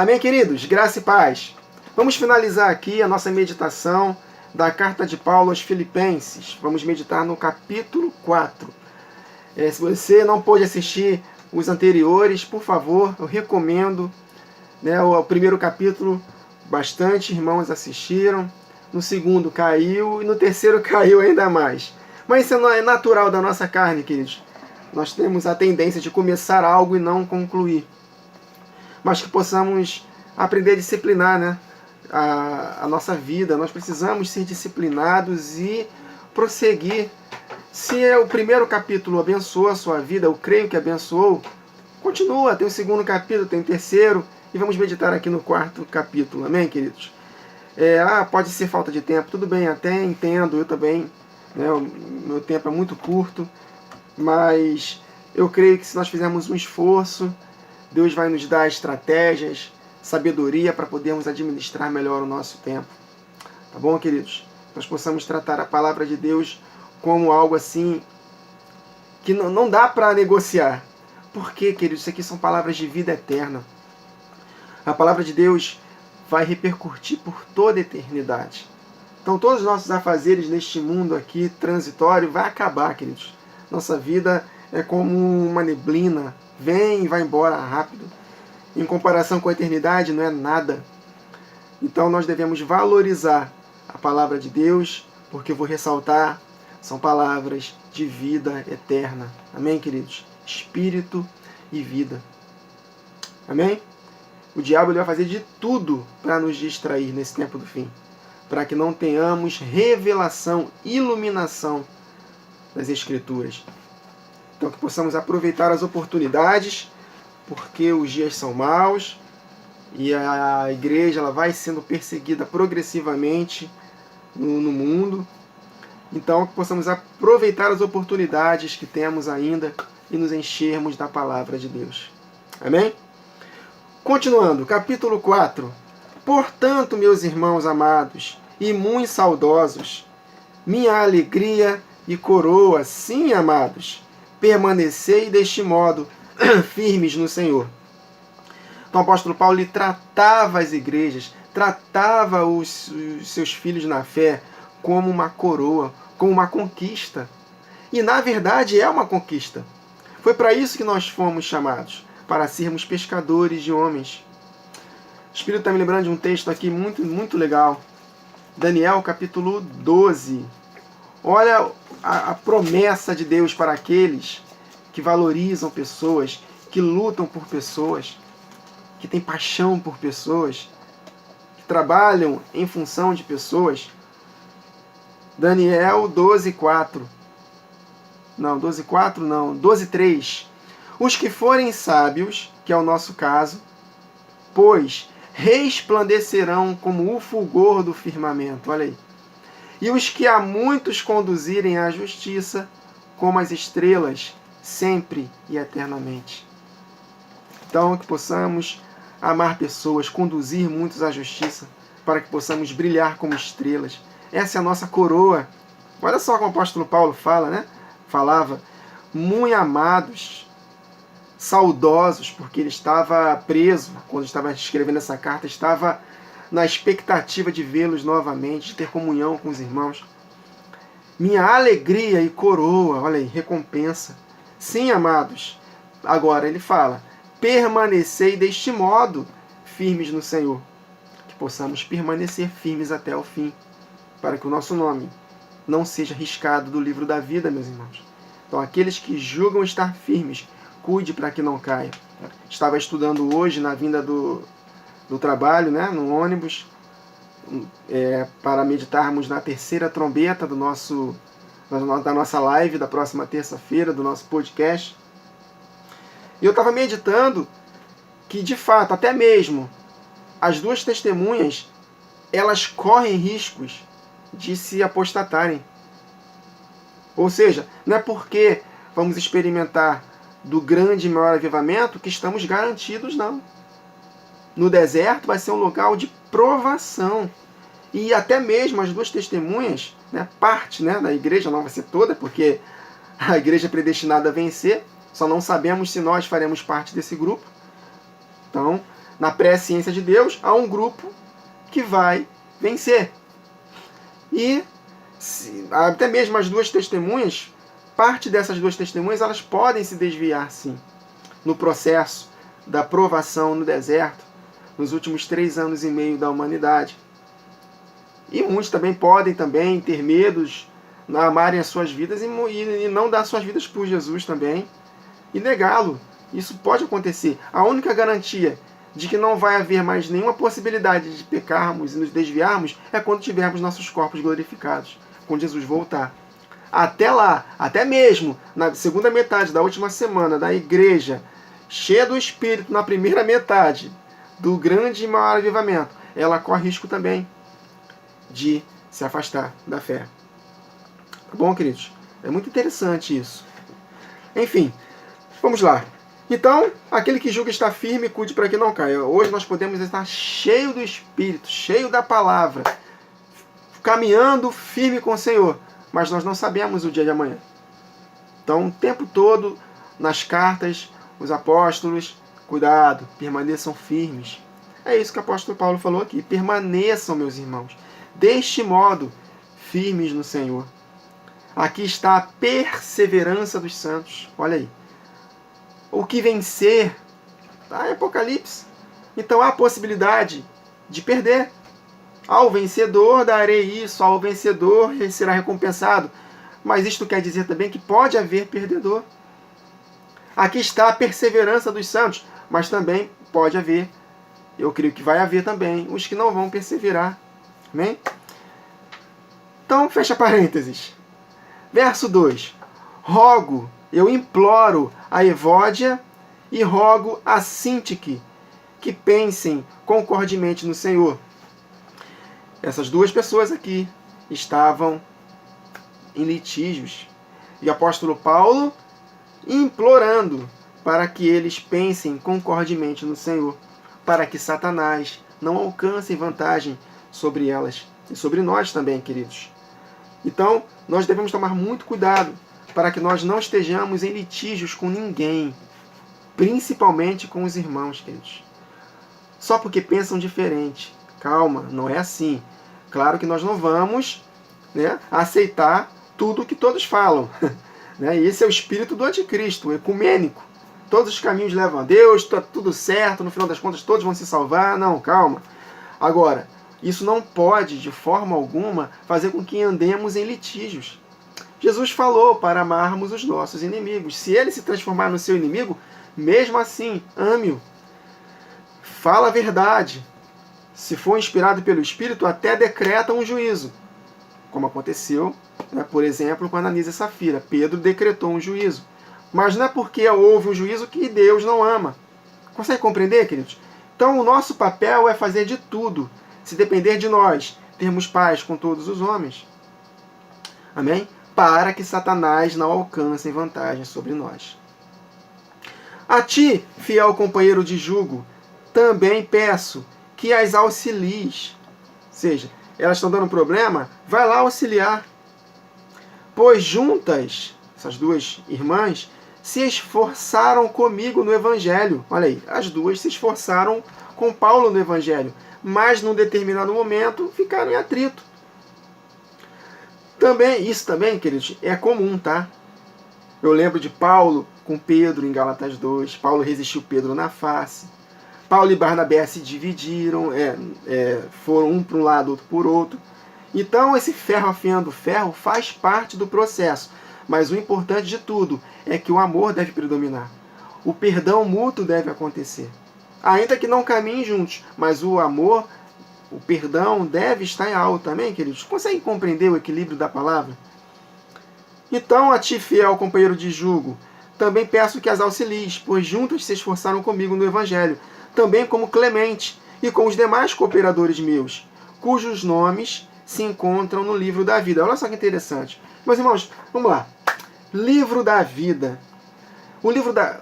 Amém, queridos? Graça e paz. Vamos finalizar aqui a nossa meditação da carta de Paulo aos Filipenses. Vamos meditar no capítulo 4. Se você não pôde assistir os anteriores, por favor, eu recomendo. O primeiro capítulo, bastante irmãos assistiram. No segundo caiu e no terceiro caiu ainda mais. Mas isso é natural da nossa carne, queridos. Nós temos a tendência de começar algo e não concluir. Mas que possamos aprender a disciplinar, a nossa vida. Nós precisamos ser disciplinados e prosseguir. Se o primeiro capítulo abençoou a sua vida, eu creio que abençoou, continua, tem o segundo capítulo, tem o terceiro, e vamos meditar aqui no quarto capítulo. Amém, queridos? Pode ser falta de tempo, tudo bem, até entendo, eu também, o meu tempo é muito curto, mas eu creio que se nós fizermos um esforço, Deus vai nos dar estratégias, sabedoria para podermos administrar melhor o nosso tempo. Tá bom, queridos? Nós possamos tratar a palavra de Deus como algo assim que não dá para negociar. Por quê, queridos? Isso aqui são palavras de vida eterna. A palavra de Deus vai repercutir por toda a eternidade. Então todos os nossos afazeres neste mundo aqui transitório vai acabar, queridos. Nossa vida é como uma neblina, vem e vai embora rápido. Em comparação com a eternidade não é nada. Então nós devemos valorizar a palavra de Deus, porque eu vou ressaltar, são palavras de vida eterna. Amém, queridos? Espírito e vida. Amém? O diabo ele vai fazer de tudo para nos distrair nesse tempo do fim, para que não tenhamos revelação, iluminação das Escrituras. Então que possamos aproveitar as oportunidades, porque os dias são maus e a igreja ela vai sendo perseguida progressivamente no mundo. Então que possamos aproveitar as oportunidades que temos ainda e nos enchermos da palavra de Deus. Amém? Continuando, capítulo 4. Portanto, meus irmãos amados e muito saudosos, minha alegria e coroa, sim, amados, permanecei deste modo firmes no Senhor. Então o apóstolo Paulo ele tratava as igrejas, tratava os seus filhos na fé como uma coroa, como uma conquista. E na verdade é uma conquista. Foi para isso que nós fomos chamados, para sermos pescadores de homens. O Espírito está me lembrando de um texto aqui muito, muito legal. Daniel capítulo 12. Olha a promessa de Deus para aqueles que valorizam pessoas, que lutam por pessoas, que têm paixão por pessoas, que trabalham em função de pessoas. Daniel 12:4. Não, 12:4 não, 12:3. Os que forem sábios, que é o nosso caso, pois resplandecerão como o fulgor do firmamento. Olha aí. E os que a muitos conduzirem à justiça, como as estrelas, sempre e eternamente. Então, que possamos amar pessoas, conduzir muitos à justiça, para que possamos brilhar como estrelas. Essa é a nossa coroa. Olha só como o apóstolo Paulo falava, muito amados, saudosos, porque ele estava preso, quando estava escrevendo essa carta, estava na expectativa de vê-los novamente, de ter comunhão com os irmãos. Minha alegria e coroa, olha aí, recompensa. Sim, amados. Agora ele fala, permanecei deste modo firmes no Senhor. Que possamos permanecer firmes até o fim, para que o nosso nome não seja riscado do livro da vida, meus irmãos. Então aqueles que julgam estar firmes, cuide para que não caia. Estava estudando hoje na vinda do trabalho, no ônibus, para meditarmos na terceira trombeta da nossa live da próxima terça-feira, do nosso podcast. E eu estava meditando que, de fato, até mesmo as duas testemunhas, elas correm riscos de se apostatarem. Ou seja, não é porque vamos experimentar do grande e maior avivamento que estamos garantidos, não. No deserto vai ser um local de provação. E até mesmo as duas testemunhas, parte da igreja, não vai ser toda, porque a igreja é predestinada a vencer, só não sabemos se nós faremos parte desse grupo. Então, na presciência de Deus, há um grupo que vai vencer. E até mesmo as duas testemunhas, parte dessas duas testemunhas, elas podem se desviar, sim, no processo da provação no deserto, nos últimos 3 anos e meio da humanidade. E muitos também podem ter medos, amarem as suas vidas e não dar suas vidas por Jesus também, e negá-lo. Isso pode acontecer. A única garantia de que não vai haver mais nenhuma possibilidade de pecarmos e nos desviarmos é quando tivermos nossos corpos glorificados, quando Jesus voltar. Até lá, até mesmo na segunda metade da última semana da igreja, cheia do Espírito na primeira metade do grande e maior avivamento, ela corre risco também de se afastar da fé. Tá bom, queridos? É muito interessante isso. Enfim, vamos lá. Então, aquele que julga está firme, cuide para que não caia. Hoje nós podemos estar cheio do Espírito, cheio da palavra, caminhando firme com o Senhor, mas nós não sabemos o dia de amanhã. Então, o tempo todo, nas cartas, os apóstolos, cuidado, permaneçam firmes. É isso que o apóstolo Paulo falou aqui. Permaneçam, meus irmãos, deste modo, firmes no Senhor. Aqui está a perseverança dos santos. Olha aí. O que vencer, está em Apocalipse. Então há a possibilidade de perder. Ao vencedor darei isso, ao vencedor será recompensado. Mas isto quer dizer também que pode haver perdedor. Aqui está a perseverança dos santos, mas também pode haver, eu creio que vai haver também, os que não vão perseverar. Amém? Então, fecha parênteses. Verso 2. Rogo, eu imploro a Evódia e rogo a Sintique que pensem concordemente no Senhor. Essas duas pessoas aqui estavam em litígios. E o apóstolo Paulo implorando para que eles pensem concordemente no Senhor, para que Satanás não alcance vantagem sobre elas e sobre nós também, queridos. Então, nós devemos tomar muito cuidado para que nós não estejamos em litígios com ninguém, principalmente com os irmãos, queridos. Só porque pensam diferente. Calma, não é assim. Claro que nós não vamos, aceitar tudo o que todos falam. E esse é o espírito do anticristo, o ecumênico. Todos os caminhos levam a Deus, está tudo certo, no final das contas todos vão se salvar. Não, calma. Agora, isso não pode, de forma alguma, fazer com que andemos em litígios. Jesus falou para amarmos os nossos inimigos. Se ele se transformar no seu inimigo, mesmo assim, ame-o. Fala a verdade. Se for inspirado pelo Espírito, até decreta um juízo. Como aconteceu, por exemplo, com Ananias e Safira. Pedro decretou um juízo. Mas não é porque houve um juízo que Deus não ama. Consegue compreender, queridos? Então, o nosso papel é fazer de tudo, se depender de nós, termos paz com todos os homens. Amém? Para que Satanás não alcance vantagem sobre nós. A ti, fiel companheiro de jugo, também peço que as auxilies. Ou seja, elas estão dando problema, vai lá auxiliar. Pois juntas, essas duas irmãs, se esforçaram comigo no Evangelho. Olha aí, as duas se esforçaram com Paulo no Evangelho, mas num determinado momento ficaram em atrito. Isso também, queridos, é comum, tá? Eu lembro de Paulo com Pedro em Gálatas 2. Paulo resistiu Pedro na face. Paulo e Barnabé se dividiram, foram um para um lado, outro por outro. Então, esse ferro afiando ferro faz parte do processo. Mas o importante de tudo é que o amor deve predominar. O perdão mútuo deve acontecer. Ainda que não caminhem juntos, mas o amor, o perdão deve estar em alto. Amém, queridos? Conseguem compreender o equilíbrio da palavra? Então, a ti, fiel companheiro de jugo, também peço que as auxilies, pois juntas se esforçaram comigo no Evangelho, também como Clemente e com os demais cooperadores meus, cujos nomes se encontram no livro da vida. Olha só que interessante. Meus irmãos, vamos lá. Livro da vida.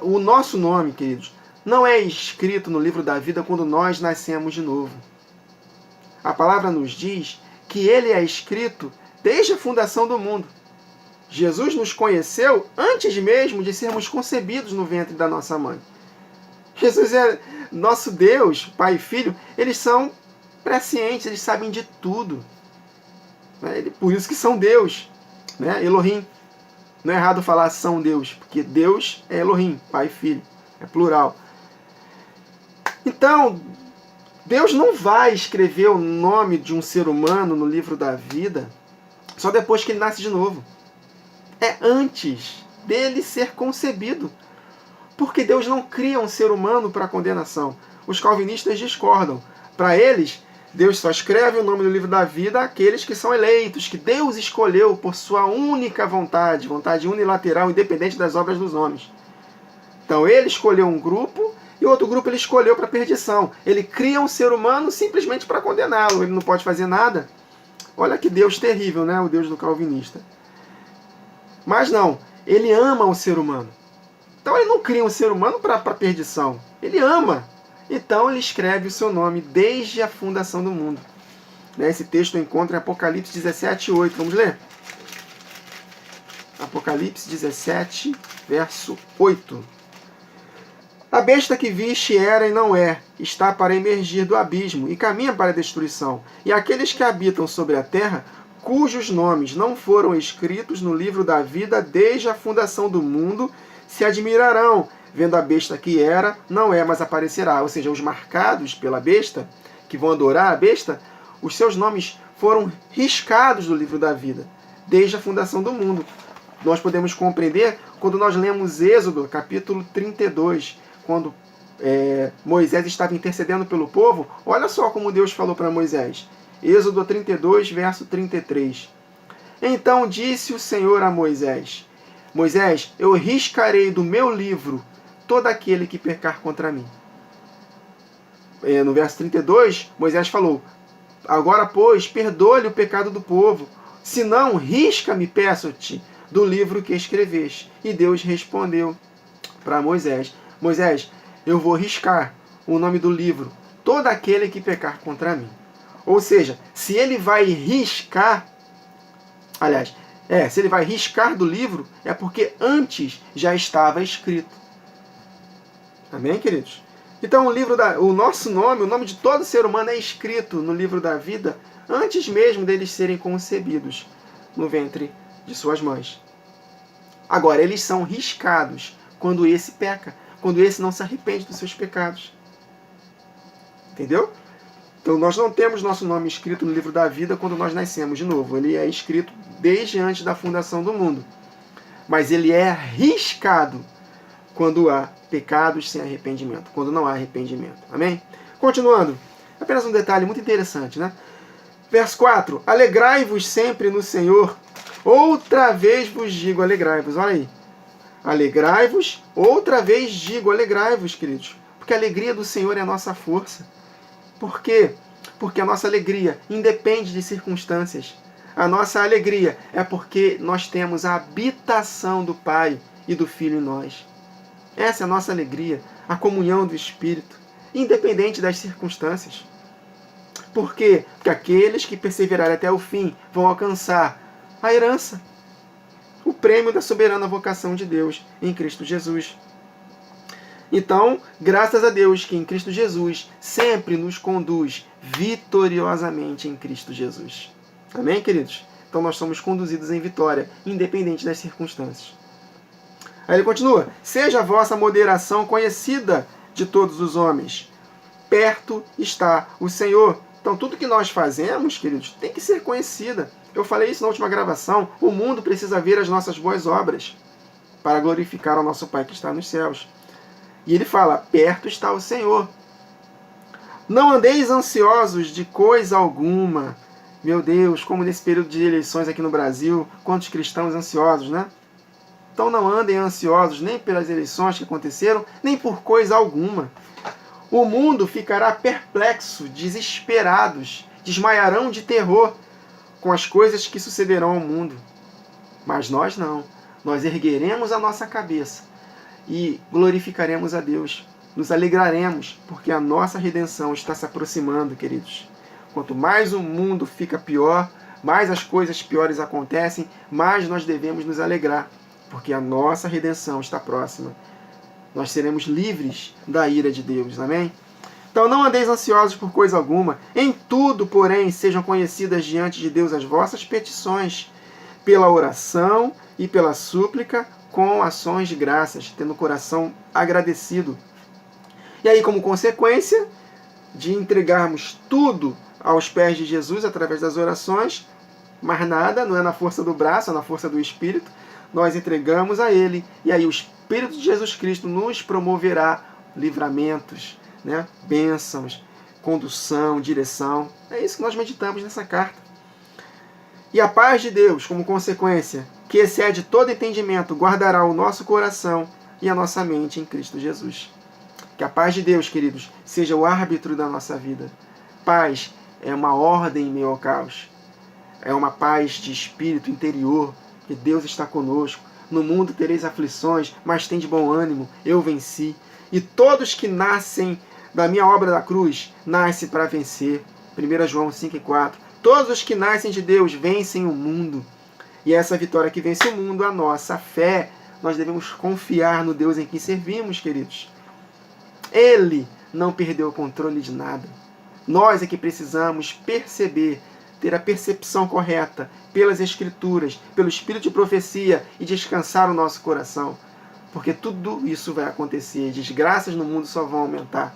O nosso nome, queridos, não é escrito no livro da vida quando nós nascemos de novo. A palavra nos diz que ele é escrito desde a fundação do mundo. Jesus nos conheceu antes mesmo de sermos concebidos no ventre da nossa mãe. Jesus é nosso Deus, Pai e Filho. Eles são prescientes, eles sabem de tudo. Por isso que são Deus, né? Elohim. Não é errado falar são Deus, porque Deus é Elohim, Pai e Filho. É plural. Então, Deus não vai escrever o nome de um ser humano no livro da vida só depois que ele nasce de novo. É antes dele ser concebido. Porque Deus não cria um ser humano para condenação. Os calvinistas discordam. Para eles, Deus só escreve o nome do livro da vida àqueles que são eleitos, que Deus escolheu por sua única vontade, vontade unilateral, independente das obras dos homens. Então ele escolheu um grupo e outro grupo ele escolheu para perdição. Ele cria um ser humano simplesmente para condená-lo. Ele não pode fazer nada. Olha que Deus terrível, né? O Deus do calvinista. Mas não, ele ama o ser humano. Então ele não cria um ser humano para perdição. Ele ama. Então ele escreve o seu nome desde a fundação do mundo. Esse texto eu encontro em Apocalipse 17, 8. Vamos ler? Apocalipse 17, verso 8. A besta que viste era e não é, está para emergir do abismo e caminha para a destruição. E aqueles que habitam sobre a terra, cujos nomes não foram escritos no livro da vida desde a fundação do mundo, se admirarão, vendo a besta que era, não é, mas aparecerá. Ou seja, os marcados pela besta, que vão adorar a besta, os seus nomes foram riscados do livro da vida, desde a fundação do mundo. Nós podemos compreender quando nós lemos Êxodo, capítulo 32, quando Moisés estava intercedendo pelo povo. Olha só como Deus falou para Moisés. Êxodo 32, verso 33. Então disse o Senhor a Moisés: Moisés, eu riscarei do meu livro todo aquele que pecar contra mim. No verso 32, Moisés falou: agora, pois, perdoa-lhe o pecado do povo, senão risca-me, peço-te, do livro que escreveste. E Deus respondeu para Moisés: Moisés, eu vou riscar o nome do livro todo aquele que pecar contra mim. Ou seja, se ele vai riscar, se ele vai riscar do livro, é porque antes já estava escrito. Amém, queridos? Então o nosso nome, o nome de todo ser humano é escrito no livro da vida antes mesmo deles serem concebidos no ventre de suas mães. Agora, eles são riscados quando esse peca, quando esse não se arrepende dos seus pecados. Entendeu? Então nós não temos nosso nome escrito no livro da vida quando nós nascemos de novo. Ele é escrito desde antes da fundação do mundo. Mas ele é riscado quando há pecados sem arrependimento, quando não há arrependimento. Amém? Continuando, apenas um detalhe muito interessante, né? Verso 4. Alegrai-vos sempre no Senhor. Outra vez vos digo, alegrai-vos. Olha aí. Alegrai-vos, outra vez digo, alegrai-vos, queridos. Porque a alegria do Senhor é a nossa força. Por quê? Porque a nossa alegria independe de circunstâncias. A nossa alegria é porque nós temos a habitação do Pai e do Filho em nós. Essa é a nossa alegria, a comunhão do Espírito, independente das circunstâncias. Por quê? Porque aqueles que perseverarem até o fim vão alcançar a herança, o prêmio da soberana vocação de Deus em Cristo Jesus. Então, graças a Deus que em Cristo Jesus sempre nos conduz vitoriosamente em Cristo Jesus. Amém, queridos? Então nós somos conduzidos em vitória, independente das circunstâncias. Aí ele continua: seja a vossa moderação conhecida de todos os homens. Perto está o Senhor. Então tudo que nós fazemos, queridos, tem que ser conhecida. Eu falei isso na última gravação. O mundo precisa ver as nossas boas obras para glorificar ao nosso Pai que está nos céus. E ele fala: perto está o Senhor. Não andeis ansiosos de coisa alguma. Meu Deus, como nesse período de eleições aqui no Brasil, quantos cristãos ansiosos, né? Então não andem ansiosos nem pelas eleições que aconteceram, nem por coisa alguma. O mundo ficará perplexo, desesperados, desmaiarão de terror com as coisas que sucederão ao mundo. Mas nós não. Nós ergueremos a nossa cabeça e glorificaremos a Deus. Nos alegraremos, porque a nossa redenção está se aproximando, queridos. Quanto mais o mundo fica pior, mais as coisas piores acontecem, mais nós devemos nos alegrar, porque a nossa redenção está próxima. Nós seremos livres da ira de Deus. Amém? Então não andeis ansiosos por coisa alguma. Em tudo, porém, sejam conhecidas diante de Deus as vossas petições, pela oração e pela súplica, com ações de graças, tendo o coração agradecido. E aí, como consequência de entregarmos tudo aos pés de Jesus através das orações, mas nada, não é na força do braço, é na força do Espírito, nós entregamos a Ele, e aí o Espírito de Jesus Cristo nos promoverá livramentos, né? Bênçãos, condução, direção. É isso que nós meditamos nessa carta. E a paz de Deus, como consequência, que excede todo entendimento, guardará o nosso coração e a nossa mente em Cristo Jesus. Que a paz de Deus, queridos, seja o árbitro da nossa vida. Paz é uma ordem em meio ao caos. É uma paz de espírito interior, que Deus está conosco. No mundo tereis aflições, mas tem de bom ânimo, eu venci. E todos que nascem da minha obra da cruz, nascem para vencer. 1 João 5,4. Todos os que nascem de Deus vencem o mundo. E essa vitória que vence o mundo, a nossa fé, nós devemos confiar no Deus em quem servimos, queridos. Ele não perdeu o controle de nada. Nós é que precisamos perceber, ter a percepção correta pelas Escrituras, pelo Espírito de profecia e descansar o nosso coração. Porque tudo isso vai acontecer. Desgraças no mundo só vão aumentar.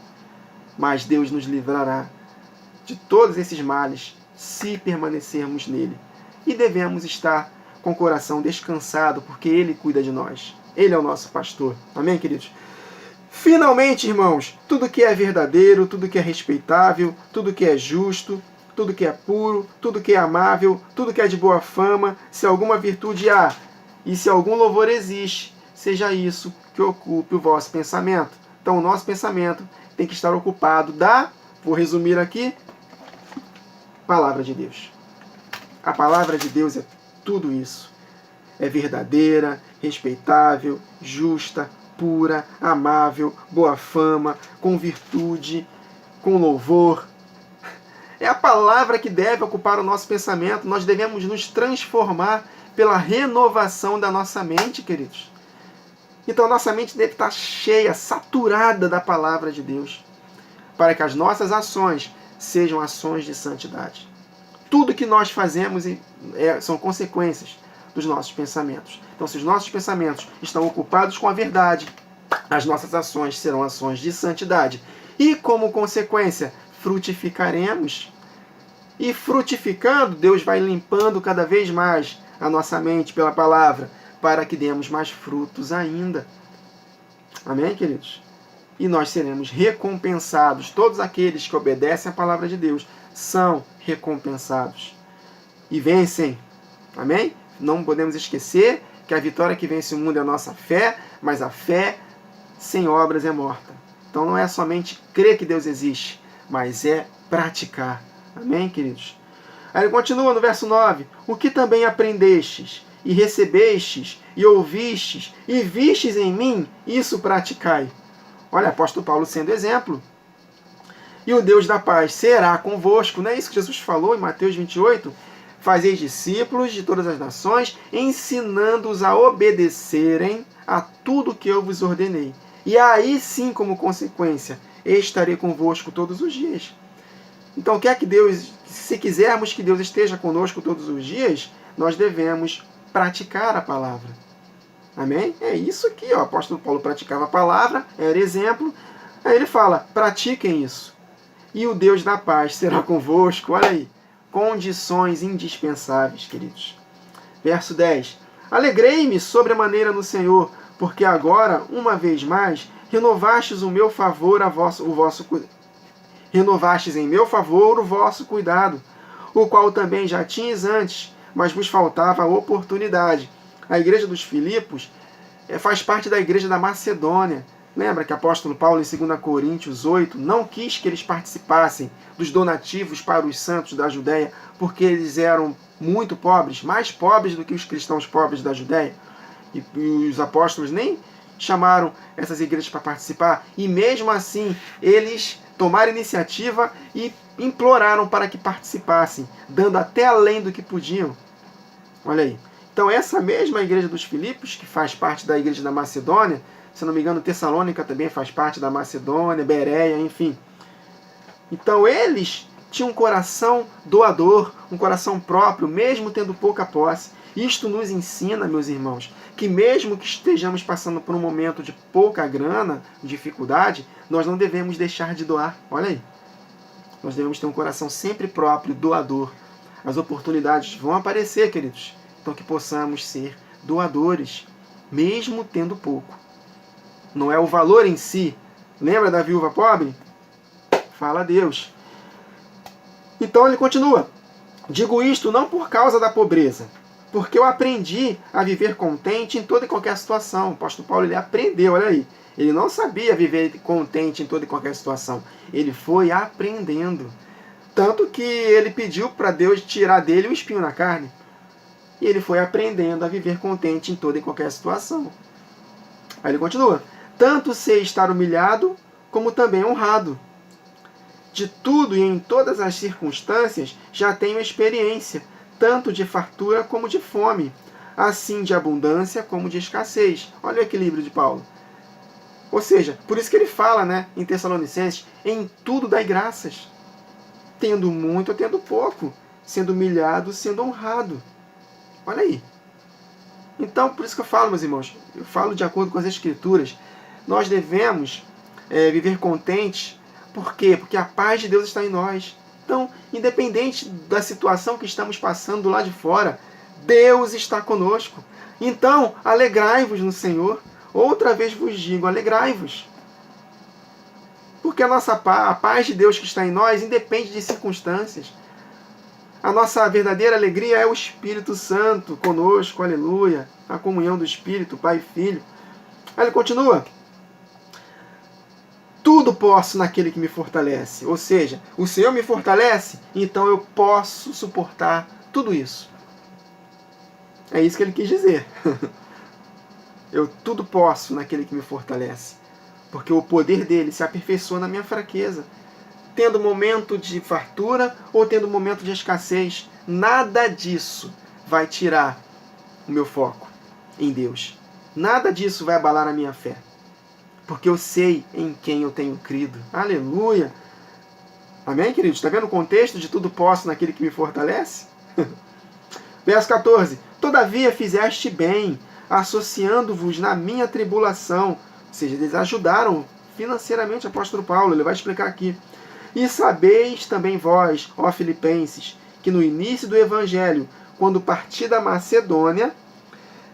Mas Deus nos livrará de todos esses males se permanecermos nele. E devemos estar com o coração descansado, porque Ele cuida de nós. Ele é o nosso pastor. Amém, queridos? Finalmente, irmãos, tudo que é verdadeiro, tudo que é respeitável, tudo que é justo, tudo que é puro, tudo que é amável, tudo que é de boa fama, se alguma virtude há e se algum louvor existe, seja isso que ocupe o vosso pensamento. Então, o nosso pensamento tem que estar ocupado vou resumir aqui, palavra de Deus. A palavra de Deus é tudo isso. É verdadeira, respeitável, justa, pura, amável, boa fama, com virtude, com louvor. É a palavra que deve ocupar o nosso pensamento. Nós devemos nos transformar pela renovação da nossa mente, queridos. Então a nossa mente deve estar cheia, saturada da palavra de Deus, para que as nossas ações sejam ações de santidade. Tudo que nós fazemos são consequências dos nossos pensamentos. Então, se os nossos pensamentos estão ocupados com a verdade, as nossas ações serão ações de santidade. E, como consequência, frutificaremos. E frutificando, Deus vai limpando cada vez mais a nossa mente pela palavra, para que demos mais frutos ainda. Amém, queridos? E nós seremos recompensados. Todos aqueles que obedecem à palavra de Deus são recompensados e vencem. Amém? Não podemos esquecer que a vitória que vence o mundo é a nossa fé, mas a fé sem obras é morta. Então não é somente crer que Deus existe, mas é praticar. Amém, queridos? Aí ele continua no verso 9. O que também aprendestes, e recebestes, e ouvistes, e vistes em mim, isso praticai. Olha, apóstolo Paulo sendo exemplo. E o Deus da paz será convosco. Não é isso que Jesus falou em Mateus 28? Fazeis discípulos de todas as nações, ensinando-os a obedecerem a tudo que eu vos ordenei. E aí sim, como consequência, estarei convosco todos os dias. Então, quer que Deus, se quisermos que Deus esteja conosco todos os dias, nós devemos praticar a palavra. Amém? É isso aqui, ó. O apóstolo Paulo praticava a palavra, era exemplo. Aí ele fala, pratiquem isso. E o Deus da paz será convosco. Olha aí. Condições indispensáveis, queridos. Verso 10. Alegrei-me sobremaneira no Senhor, porque agora, uma vez mais, renovastes em meu favor o vosso cuidado, o qual também já tinhas antes, mas vos faltava a oportunidade. A igreja dos Filipos faz parte da igreja da Macedônia. Lembra que o apóstolo Paulo, em 2 Coríntios 8, não quis que eles participassem dos donativos para os santos da Judéia, porque eles eram muito pobres, mais pobres do que os cristãos pobres da Judéia. E os apóstolos nem chamaram essas igrejas para participar. E mesmo assim, eles tomaram iniciativa e imploraram para que participassem, dando até além do que podiam. Olha aí. Então essa mesma igreja dos Filipos, que faz parte da igreja da Macedônia, Se não me engano, Tessalônica também faz parte da Macedônia, Bereia, enfim. Então eles tinham um coração doador, um coração próprio, mesmo tendo pouca posse. Isto nos ensina, meus irmãos, que mesmo que estejamos passando por um momento de pouca grana, dificuldade, nós não devemos deixar de doar. Olha aí. Nós devemos ter um coração sempre próprio, doador. As oportunidades vão aparecer, queridos. Então que possamos ser doadores, mesmo tendo pouco. Não é o valor em si. Lembra da viúva pobre? Fala a Deus. Então ele continua. Digo isto não por causa da pobreza, porque eu aprendi a viver contente em toda e qualquer situação. O apóstolo Paulo ele aprendeu, olha aí. Ele não sabia viver contente em toda e qualquer situação. Ele foi aprendendo. Tanto que ele pediu para Deus tirar dele o espinho na carne. E ele foi aprendendo a viver contente em toda e qualquer situação. Aí ele continua. Tanto sei estar humilhado, como também honrado. De tudo e em todas as circunstâncias já tenho experiência, tanto de fartura como de fome, assim de abundância como de escassez. Olha o equilíbrio de Paulo. Ou seja, por isso que ele fala, né, em Tessalonicenses, em tudo dai graças. Tendo muito ou tendo pouco, sendo humilhado, sendo honrado. Olha aí. Então, por isso que eu falo, meus irmãos, eu falo de acordo com as Escrituras, nós devemos viver contentes. Por quê? Porque a paz de Deus está em nós. Então, independente da situação que estamos passando lá de fora, Deus está conosco. Então, alegrai-vos no Senhor. Outra vez vos digo, alegrai-vos. Porque a paz de Deus que está em nós independe de circunstâncias. A nossa verdadeira alegria é o Espírito Santo conosco, aleluia. A comunhão do Espírito, Pai e Filho. Aí ele continua. Tudo posso naquele que me fortalece. Ou seja, o Senhor me fortalece, então eu posso suportar tudo isso. É isso que ele quis dizer. Eu tudo posso naquele que me fortalece. Porque o poder dele se aperfeiçoa na minha fraqueza. Tendo momento de fartura ou tendo momento de escassez, nada disso vai tirar o meu foco em Deus. Nada disso vai abalar a minha fé. Porque eu sei em quem eu tenho crido. Aleluia! Amém, queridos? Está vendo o contexto de tudo posso naquele que me fortalece? Verso 14. Todavia fizeste bem, associando-vos na minha tribulação. Ou seja, eles ajudaram financeiramente o apóstolo Paulo. Ele vai explicar aqui. E sabeis também vós, ó Filipenses, que no início do Evangelho, quando parti da Macedônia,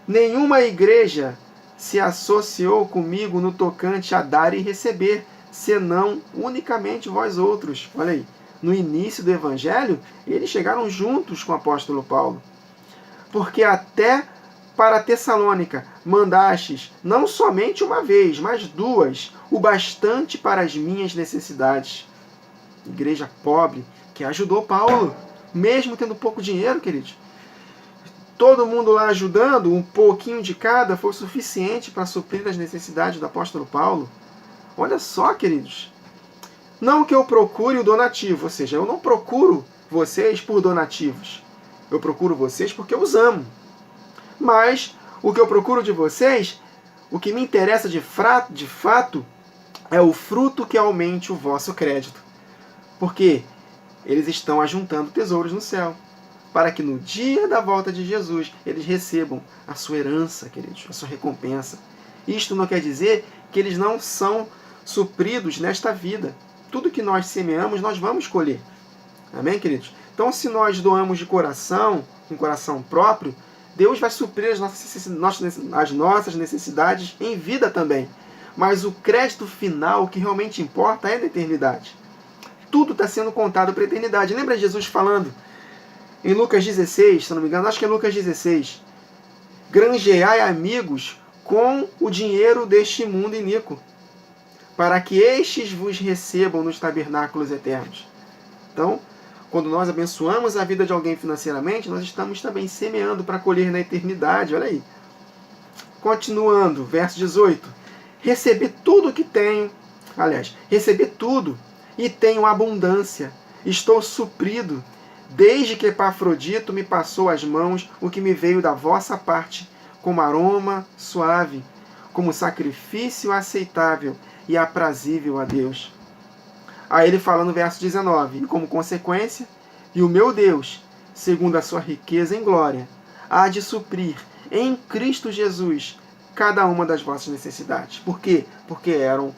nenhuma igreja se associou comigo no tocante a dar e receber, senão unicamente vós outros. Olha aí, no início do Evangelho, eles chegaram juntos com o apóstolo Paulo. Porque até para Tessalônica mandastes, não somente uma vez, mas duas, o bastante para as minhas necessidades. Igreja pobre, que ajudou Paulo, mesmo tendo pouco dinheiro, queridos. Todo mundo lá ajudando, um pouquinho de cada, foi suficiente para suprir as necessidades do apóstolo Paulo. Olha só, queridos. Não que eu procure o donativo, ou seja, eu não procuro vocês por donativos. Eu procuro vocês porque eu os amo. Mas o que eu procuro de vocês, o que me interessa de fato, é o fruto que aumente o vosso crédito. Porque eles estão ajuntando tesouros no céu, para que no dia da volta de Jesus eles recebam a sua herança, queridos, a sua recompensa. Isto não quer dizer que eles não são supridos nesta vida. Tudo que nós semeamos, nós vamos colher. Amém, queridos? Então, se nós doamos de coração, com coração próprio, Deus vai suprir as nossas necessidades em vida também. Mas o crédito final, o que realmente importa, é da eternidade. Tudo está sendo contado para a eternidade. Lembra Jesus falando em Lucas 16, se não me engano, acho que é Lucas 16. Granjeai amigos com o dinheiro deste mundo iníquo, para que estes vos recebam nos tabernáculos eternos. Então, quando nós abençoamos a vida de alguém financeiramente, nós estamos também semeando para colher na eternidade. Olha aí. Continuando, verso 18. Recebi tudo que tenho, recebi tudo e tenho abundância. Estou suprido, desde que Epafrodito me passou às mãos o que me veio da vossa parte, como aroma suave, como sacrifício aceitável e aprazível a Deus. Aí ele fala no verso 19, e como consequência, e o meu Deus, segundo a sua riqueza em glória, há de suprir em Cristo Jesus cada uma das vossas necessidades. Por quê? Porque eram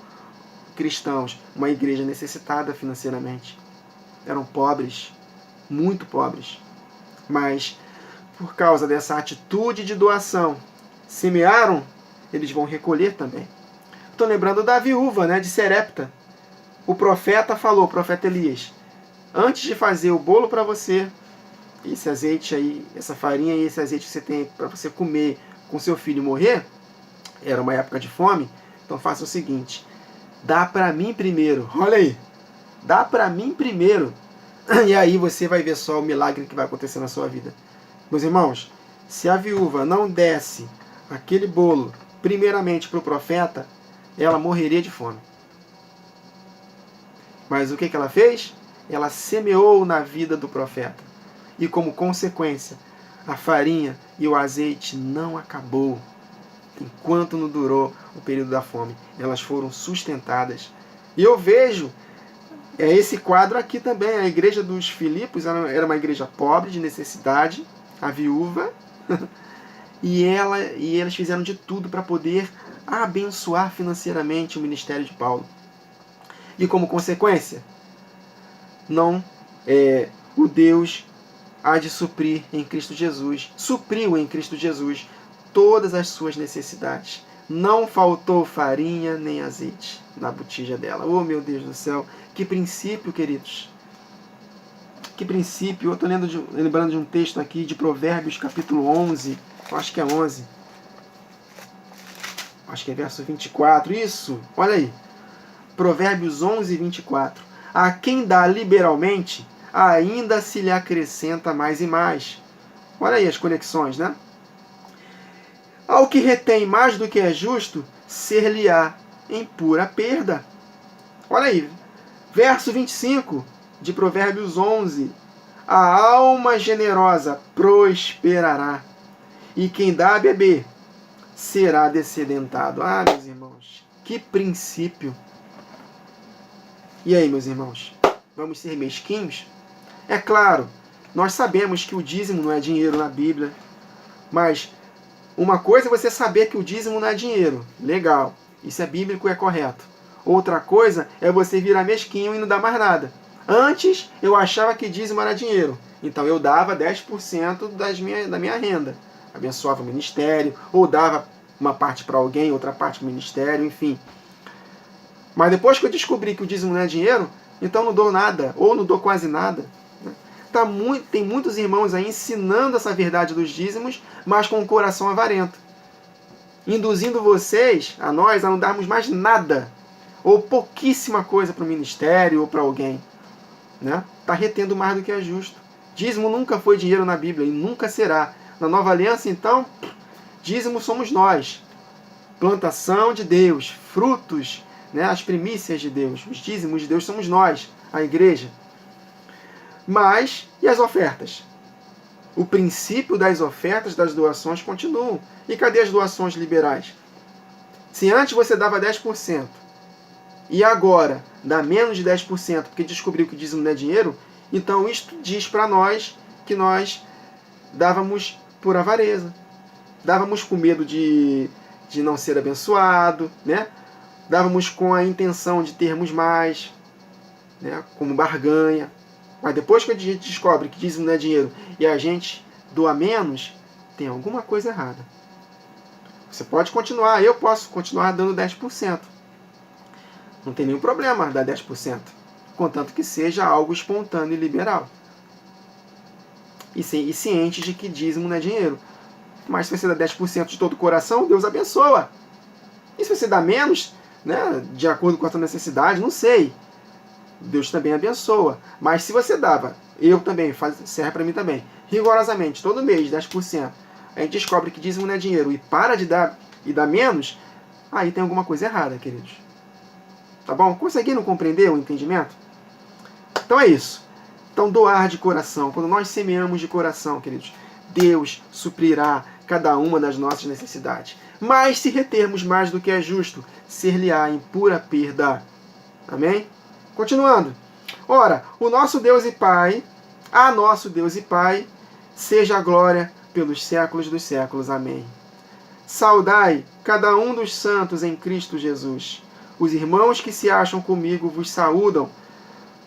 cristãos, uma igreja necessitada financeiramente. Eram pobres, muito pobres. Mas, por causa dessa atitude de doação, semearam, eles vão recolher também. Estou lembrando da viúva, de Serepta. O profeta falou, o profeta Elias, antes de fazer o bolo para você, esse azeite aí, essa farinha e esse azeite que você tem para você comer com seu filho morrer, era uma época de fome, então faça o seguinte, dá para mim primeiro, olha aí, dá para mim primeiro, e aí você vai ver só o milagre que vai acontecer na sua vida. Meus irmãos, se a viúva não desse aquele bolo primeiramente para o profeta, ela morreria de fome. Mas o que ela fez? Ela semeou na vida do profeta. E como consequência, a farinha e o azeite não acabou. Enquanto não durou o período da fome, elas foram sustentadas. E eu vejo esse quadro aqui também. A igreja dos Filipos era uma igreja pobre, de necessidade, a viúva, e eles fizeram de tudo para poder abençoar financeiramente o ministério de Paulo. E como consequência, o Deus há de suprir em Cristo Jesus, supriu em Cristo Jesus todas as suas necessidades. Não faltou farinha nem azeite na botija dela. Oh, meu Deus do céu, que princípio, queridos. Que princípio. Eu estou lembrando de um texto aqui de Provérbios, capítulo 11. Eu acho que é 11. Acho que é verso 24. Isso, olha aí. Provérbios 11, 24. A quem dá liberalmente, ainda se lhe acrescenta mais e mais. Olha aí as conexões, né? Ao que retém mais do que é justo, ser-lhe-á em pura perda. Olha aí, verso 25 de Provérbios 11. A alma generosa prosperará, e quem dá a beber será descedentado. Ah, meus irmãos, que princípio! E aí, meus irmãos, vamos ser mesquinhos? É claro, nós sabemos que o dízimo não é dinheiro na Bíblia, mas uma coisa é você saber que o dízimo não é dinheiro. Legal, isso é bíblico e é correto. Outra coisa é você virar mesquinho e não dar mais nada. Antes, eu achava que dízimo era dinheiro. Então eu dava 10% da minha renda. Abençoava o ministério, ou dava uma parte para alguém, outra parte para o ministério, enfim. Mas depois que eu descobri que o dízimo não é dinheiro, então não dou nada, ou não dou quase nada. Tem muitos irmãos aí ensinando essa verdade dos dízimos, mas com o coração avarento. Induzindo vocês, a nós, a não darmos mais nada, ou pouquíssima coisa para o ministério ou para alguém. Está retendo mais do que é justo. Dízimo nunca foi dinheiro na Bíblia e nunca será. Na Nova Aliança, então, dízimo somos nós. Plantação de Deus, frutos, as primícias de Deus, os dízimos de Deus somos nós, a igreja. Mas, e as ofertas? O princípio das ofertas, das doações continuam. E cadê as doações liberais? Se antes você dava 10%, e agora dá menos de 10%, porque descobriu que o dízimo não é dinheiro, então isto diz para nós que nós dávamos por avareza. Dávamos com medo de não ser abençoado, Dávamos com a intenção de termos mais, como barganha. Mas depois que a gente descobre que dízimo não é dinheiro e a gente doa menos, tem alguma coisa errada. Você pode continuar, eu posso continuar dando 10%. Não tem nenhum problema dar 10%, contanto que seja algo espontâneo e liberal. E ciente de que dízimo não é dinheiro. Mas se você dá 10% de todo o coração, Deus abençoa. E se você dá menos, de acordo com a sua necessidade, não sei. Deus também abençoa. Mas se você dava, eu também, serve para mim também, rigorosamente, todo mês, 10%, a gente descobre que dízimo não é dinheiro e para de dar e dá menos, aí tem alguma coisa errada, queridos. Tá bom? Conseguiram compreender o entendimento? Então é isso. Então doar de coração. Quando nós semeamos de coração, queridos, Deus suprirá cada uma das nossas necessidades. Mas se retermos mais do que é justo, ser-lhe-á em pura perda. Amém? Continuando. Ora, o nosso Deus e Pai, a nosso Deus e Pai, seja a glória pelos séculos dos séculos. Amém. Saudai cada um dos santos em Cristo Jesus. Os irmãos que se acham comigo vos saúdam.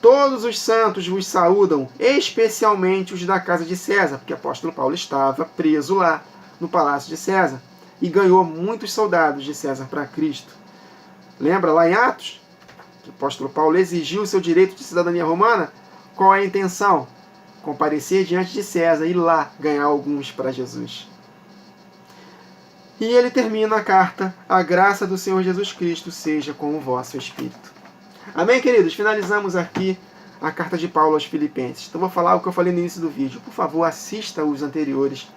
Todos os santos vos saúdam, especialmente os da casa de César, porque o apóstolo Paulo estava preso lá, no palácio de César, e ganhou muitos soldados de César para Cristo. Lembra lá em Atos? Que o apóstolo Paulo exigiu o seu direito de cidadania romana? Qual é a intenção? Comparecer diante de César e lá ganhar alguns para Jesus. E ele termina a carta: a graça do Senhor Jesus Cristo seja com o vosso espírito. Amém, queridos? Finalizamos aqui a carta de Paulo aos Filipenses. Então vou falar o que eu falei no início do vídeo. Por favor, assista os anteriores.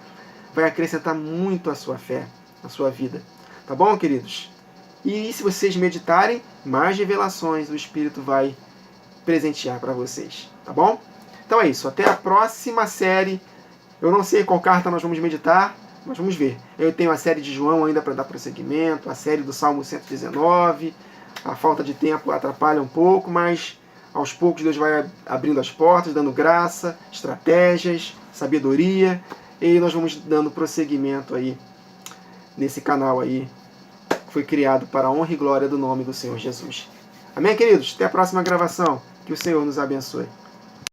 Vai acrescentar muito a sua fé, a sua vida. Tá bom, queridos? E se vocês meditarem, mais revelações o Espírito vai presentear para vocês. Tá bom? Então é isso. Até a próxima série. Eu não sei qual carta nós vamos meditar, mas vamos ver. Eu tenho a série de João ainda para dar prosseguimento, a série do Salmo 119. A falta de tempo atrapalha um pouco, mas aos poucos Deus vai abrindo as portas, dando graça, estratégias, sabedoria, e nós vamos dando prosseguimento aí nesse canal aí que foi criado para a honra e glória do nome do Senhor Jesus. Amém, queridos? Até a próxima gravação. Que o Senhor nos abençoe.